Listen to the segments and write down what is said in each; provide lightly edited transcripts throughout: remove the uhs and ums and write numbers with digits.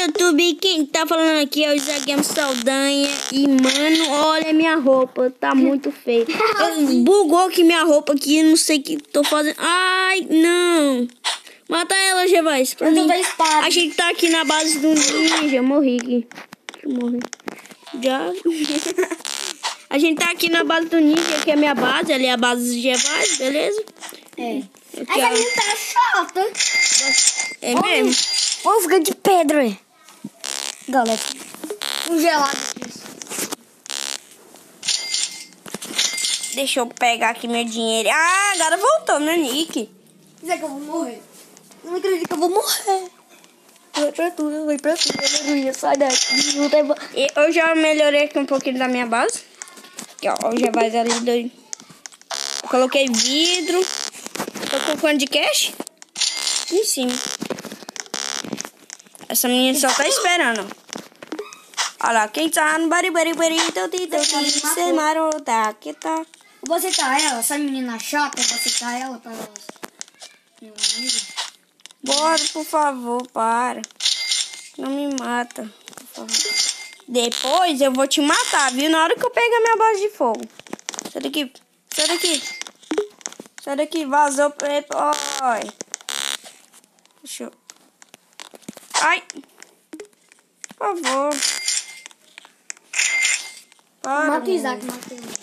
YouTube, quem tá falando aqui é o Isaac Games Saldanha. E mano, olha minha roupa, tá muito feia. Bugou aqui minha roupa aqui, não sei o que tô fazendo. Ai, não. Mata ela, Gervais, pra mim. A gente tá aqui na base do ninja. Eu morri aqui. Eu morri. Já. A gente tá aqui na base do ninja, que é a minha base. Ali é a base do Gervais, beleza? É. Aqui, essa menina tá chata. É mesmo? Olha os ganhos de pedra, é. Galera, um gelado. Deixa eu pegar aqui meu dinheiro. Ah, agora voltou meu nick. Dizer que eu vou morrer. Não acredito que eu vou morrer. Vai pra tudo, aleluia. Sai daqui. Eu já melhorei aqui um pouquinho da minha base. Aqui, ó, já vai ali doido. Eu coloquei vidro. Tô com quanto de cash? Em cima. Essa menina só tá esperando. Olha lá, quem tá no bari-bari, você marota, que tá. Vou aceitar ela, essa menina chata, eu vou aceitar ela pra ela. Meu amigo. Bora, por favor, para. Não me mata, por favor. Depois eu vou te matar, viu? Na hora que eu pegar minha base de fogo. Sai daqui, sai daqui. Sai daqui, vazou pra... Oi. Deixa eu... Ai. Por favor. Para. Mata o Isaac, mata o Isaac.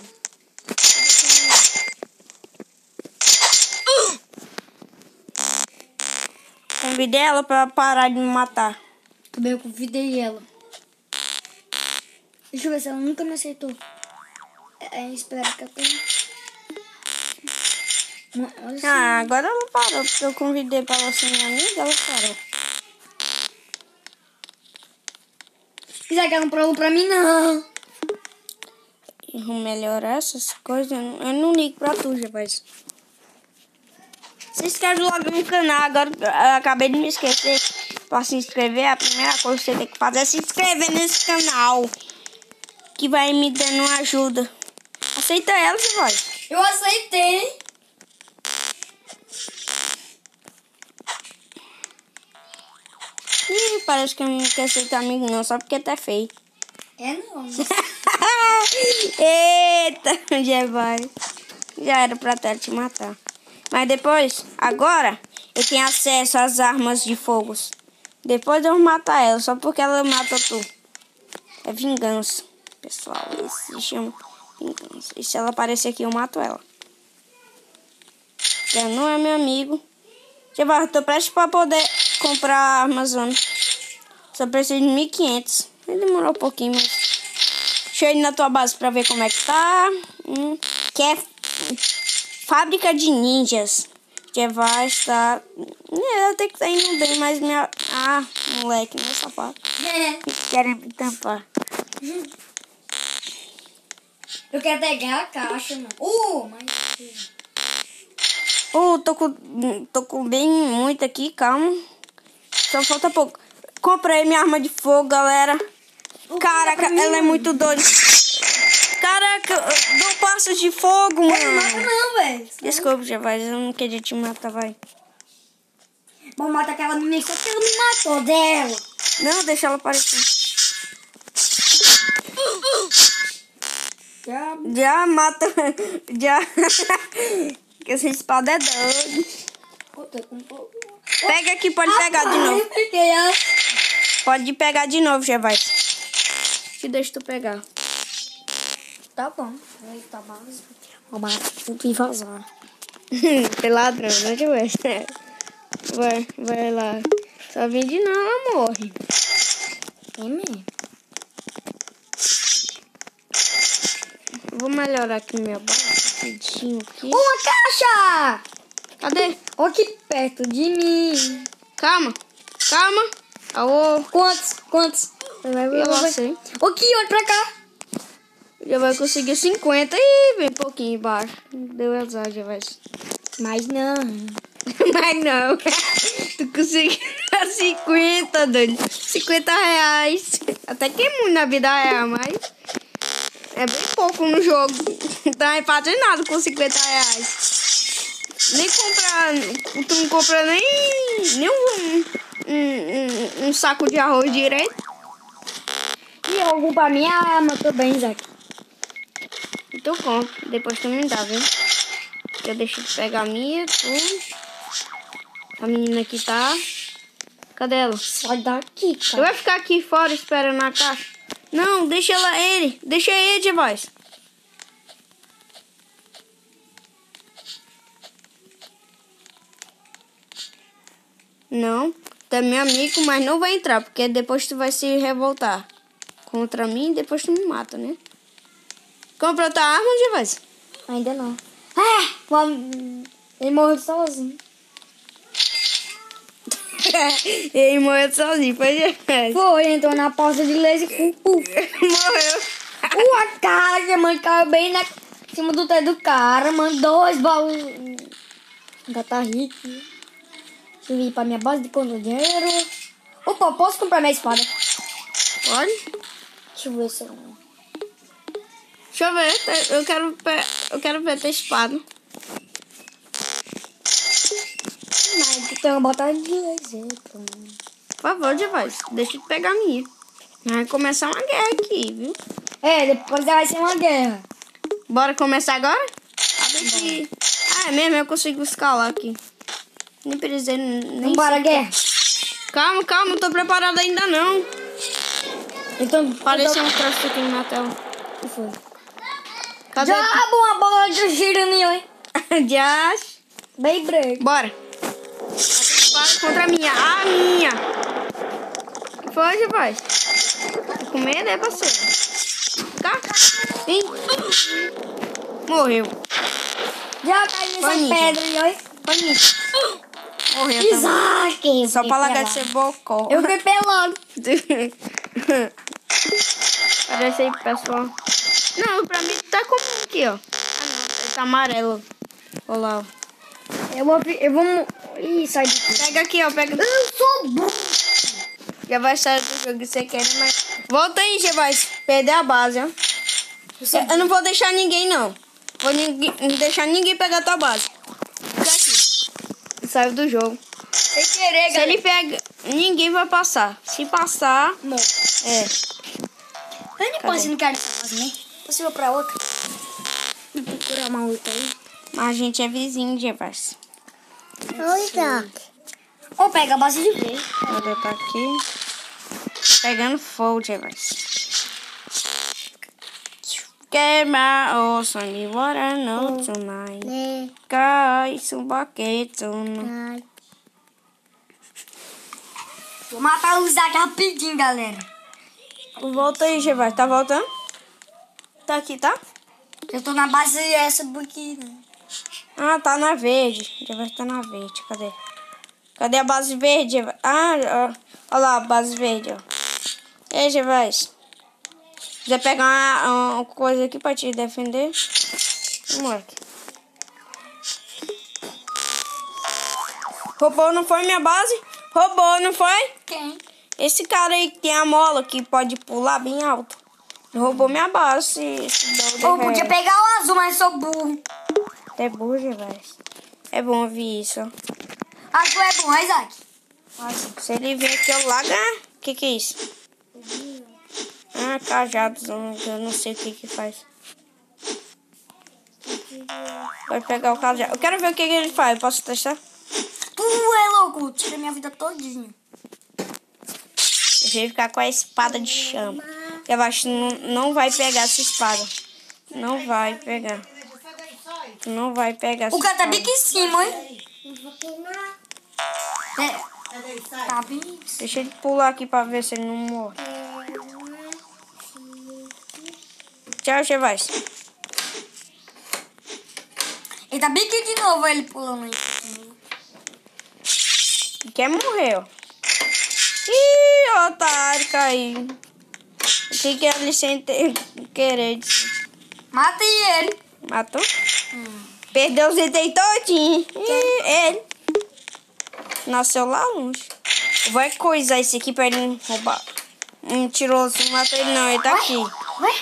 Convidei ela pra parar de me matar. Também eu convidei ela. Deixa eu ver se ela nunca me aceitou. Espera que eu tenha... Ah, agora ela parou, porque eu convidei pra ela ser minha amiga, ela parou. Isaac, ela não provou pra mim, não. Eu vou melhorar essas coisas. Eu não ligo pra tu, rapaz. Se inscreve logo no canal. Agora eu acabei de me esquecer. Pra se inscrever, a primeira coisa que você tem que fazer é se inscrever nesse canal. Que vai me dando uma ajuda. Aceita ela, rapaz. Eu aceitei. Ih, parece que eu não quero aceitar amigo não, só porque tá feio. É não. Eita, já vai. Já era pra até te matar. Mas depois, agora, eu tenho acesso às armas de fogo. Depois eu vou matar ela, só porque ela mata tu. É vingança, pessoal. Esse se chama vingança. E se ela aparecer aqui, eu mato ela. Ela não é meu amigo. Já vai, eu tô prestes pra poder comprar a Amazon. Só preciso de 1.500. Vai demorar um pouquinho, mas... Deixa eu ir na tua base pra ver como é que tá. Que é fábrica de ninjas. Já vai estar... Eu tenho que estar indo bem, mas minha... Ah, moleque, meu sapato. Querem me tampar. Eu quero pegar a caixa, mano. Mas... Tô com bem muito aqui, calma. Só falta pouco. Comprei minha arma de fogo, galera. Caraca, ela é muito doida. Caraca, eu dou passos de fogo, mano. Não mata não, velho. Desculpa, Gervais, eu não queria te matar, vai. Vamos matar aquela menina só que ela me matou dela. Não, deixa ela aparecer. Já mata. Já. Que essa espada é doida. Pega aqui, pode pegar de novo. Pode pegar de novo, Gervais. Te deixo tu pegar. Tá bom. Eita, base. Vamos e vazar. Tem ladrão, não te ver. Vai lá. Só vem de não, ela morre. É mesmo. Vou melhorar aqui minha base. Rapidinho aqui. Uma caixa! Cadê? Olha aqui perto de mim. Calma. Alô? Quantos? Eu sei. Aqui, olha pra cá. Já vai conseguir 50 e bem pouquinho embaixo. Deu azar, já vai. Mas não. Mas não. Tu conseguiu 50, doido. 50 reais. Até que é muito na vida real, mas é bem pouco no jogo. Então não faz nada com 50 reais. Nem comprar. Tu não compra nem um saco de arroz direito. E algum pra minha arma também, Isaac. Tu compra. Depois tu me dá, viu? Eu deixo de pegar a minha, tudo. A menina aqui tá. Cadê ela? Sai daqui, Tu cara. vai ficar aqui fora esperando na caixa? Não, deixa ele. Deixa ele, demais. Não, tu é meu amigo, mas não vai entrar, porque depois tu vai se revoltar contra mim e depois tu me mata, né? Comprou tua arma, Gervais? Ainda não. Ele morreu sozinho. Ele morreu sozinho, foi Gervais. Foi, entrou na porta de laser e Morreu. a cara, mano, caiu bem na em cima do teto do cara, mano. 2 baús. Ainda tá rico. Deixa eu ir pra minha base de conta dinheiro. Opa, posso comprar minha espada? Pode? Deixa eu ver se eu... Deixa eu ver, eu quero ver tua espada. Mas tem uma batalha de laser. Por favor, Gervais, deixa eu pegar a minha. Vai começar uma guerra aqui, viu? Depois vai ser uma guerra. Bora começar agora? Abre aqui. Ah, é mesmo, eu consigo escalar aqui. Nem precisei, nem Bora a guerra. Calma, não tô preparado ainda não. Então, Apareceu um troço aqui na tela. O que foi? Cadê? Diabo, uma bola de girando aí. Jazz. Bem break. Bora. Espada contra a minha. A minha. O que foi, rapaz? Tá com medo, é, parceiro? Cá? Sim. Morreu. Já caiu nessa Paninho. pedra aí. Morreu. Também. Isaac. Só pra largar de ser bocó. Eu fiquei pelado. Parece aí, pessoal. Não, pra mim tá comum aqui, ó. Ah, não. Ele tá amarelo. Olha lá, ó. Eu vou... Ih, sai daqui. Pega aqui, ó. Pega. Eu sou burro. Já vai sair do jogo que você quer, mas... Volta aí, já vai perder a base, ó. Eu não vou deixar ninguém, não. Não deixar ninguém pegar tua base. Fica aqui. Saiu do jogo. Sem querer, Se ele pega... Ninguém vai passar. Se passar... Não. É. Eu nem posso, não quero essa base, né? Posso ir pra outra? Vou procurar uma outra aí. Mas a gente é vizinho, Jefferson. Oi, Isaac. Ou pega a base de vez. Vou botar aqui. Pegando fogo, Jefferson. Queima o sonho, water no tonight. Guys, um bucket on. Vou matar o Isaac rapidinho, galera. Volta aí, Jefferson. Tá voltando? Tá aqui, tá? Eu tô na base essa aqui, né? Ah, tá na verde. Jefferson tá na verde. Cadê? Cadê a base verde? Ah, olha lá a base verde, ó. E aí, Jefferson? Quiser pegar uma coisa aqui pra te defender? Vamos aqui. Roubou, não foi minha base? Roubou, não foi? Quem? Esse cara aí que tem a mola que pode pular bem alto. Roubou minha base. Eu podia pegar o azul, mas sou burro. É burro, velho. É bom ouvir isso. Azul é bom, Isaac? Se ele vir aqui, eu largo. O que é isso? Ah, cajados. Eu não sei o que faz. Vai pegar o cajado. Eu quero ver o que ele faz. Posso testar? Tu é louco. Tira minha vida todinha. Eu vou ficar com a espada de chama. Eu acho que não vai pegar essa espada. Não vai pegar. Não vai pegar essa O cara tá espada. bem aqui em cima, hein? Tá bem. Deixa ele pular aqui pra ver se ele não morre. Tchau, Chevais. Ele tá bem aqui de novo, ele pulando aí. Quer morrer, ó. Ih, otário, caiu. O que é ele sem querer? Matei ele. Matou? Perdeu os itens todinho. Ele nasceu lá longe. Vai coisar esse aqui pra ele não roubar. Mentiroso, não matou ele não, ele tá aqui. Ué?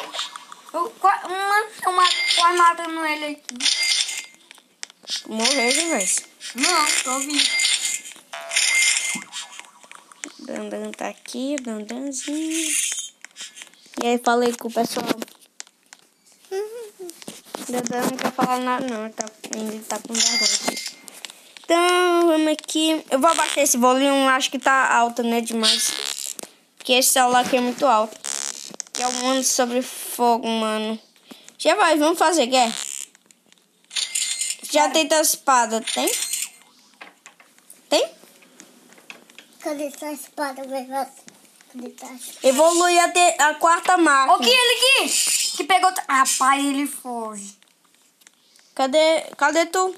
Eu quase matando ele aqui. Morreu, velho. Não, tô vivo. Dandan tá aqui, Dandanzinho. E aí falei com o pessoal. Dandan não quer falar nada não, ele tá com vergonha. Então, vamos aqui. Eu vou abaixar esse volume, acho que tá alto, né, demais. Porque esse celular aqui é muito alto. Que é o mundo sobre fogo, mano. Já vai, vamos fazer, quer? Já tem tua espada, tem? Tem? Cadê essa espada, velho? Cadê essa espada? Evolui até a quarta máquina. Ó, que ele aqui! Que pegou... Rapaz, ele foge. Cadê tu?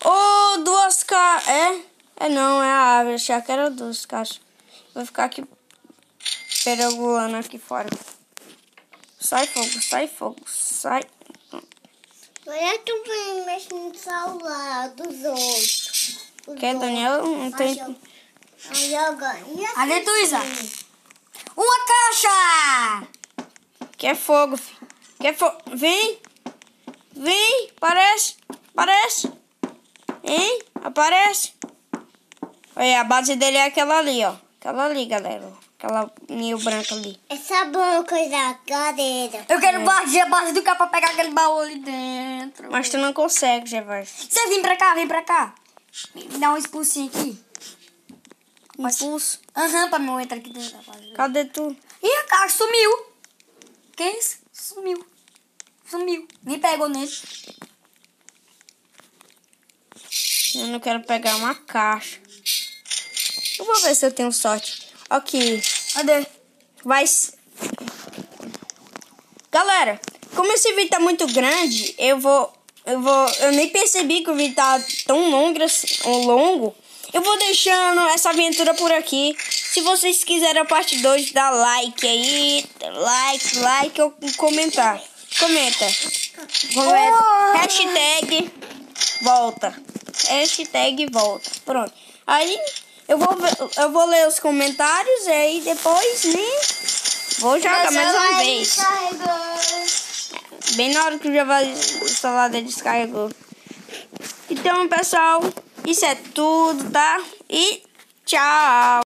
Oh, duas caixas. É não, é a árvore. Achei que era duas caixas. Vou ficar aqui perambulando aqui fora. Sai fogo, sai fogo, sai. Olha tu vem mexendo no celular dos outros. Quer, Daniel? Não tem... Cadê tu, Isa? Uma caixa! Quer fogo, filho. Quer fogo. Vem. Vem. Aparece. Aparece. Hein? Aparece. Olha, a base dele é aquela ali, ó. Aquela ali, galera. Aquela meio branca ali. Essa boca da cadeira. Eu quero bater a base do carro pra pegar aquele baú ali dentro. Mas tu não consegue, Gervais. Você vem pra cá, vem pra cá. Me dá um expulsinho aqui. Impulso. Aham, pra não entrar aqui dentro da base. Cadê tu? Ih, a caixa sumiu. Que isso? Sumiu. Sumiu. Nem pegou nele. Eu não quero pegar uma caixa. Eu vou ver se eu tenho sorte. Aqui. Cadê? Vai. Galera, como esse vídeo tá muito grande, eu nem percebi que o vídeo tá tão longo. Eu vou deixando essa aventura por aqui. Se vocês quiserem a parte 2, dá like aí. Like ou comentar. Comenta. Hashtag volta. Hashtag volta. Pronto. Aí eu vou ler os comentários e aí depois, né? Vou jogar mais uma vez. Bem na hora que o celular dele descarregou. Então, pessoal, isso é tudo, tá? E tchau!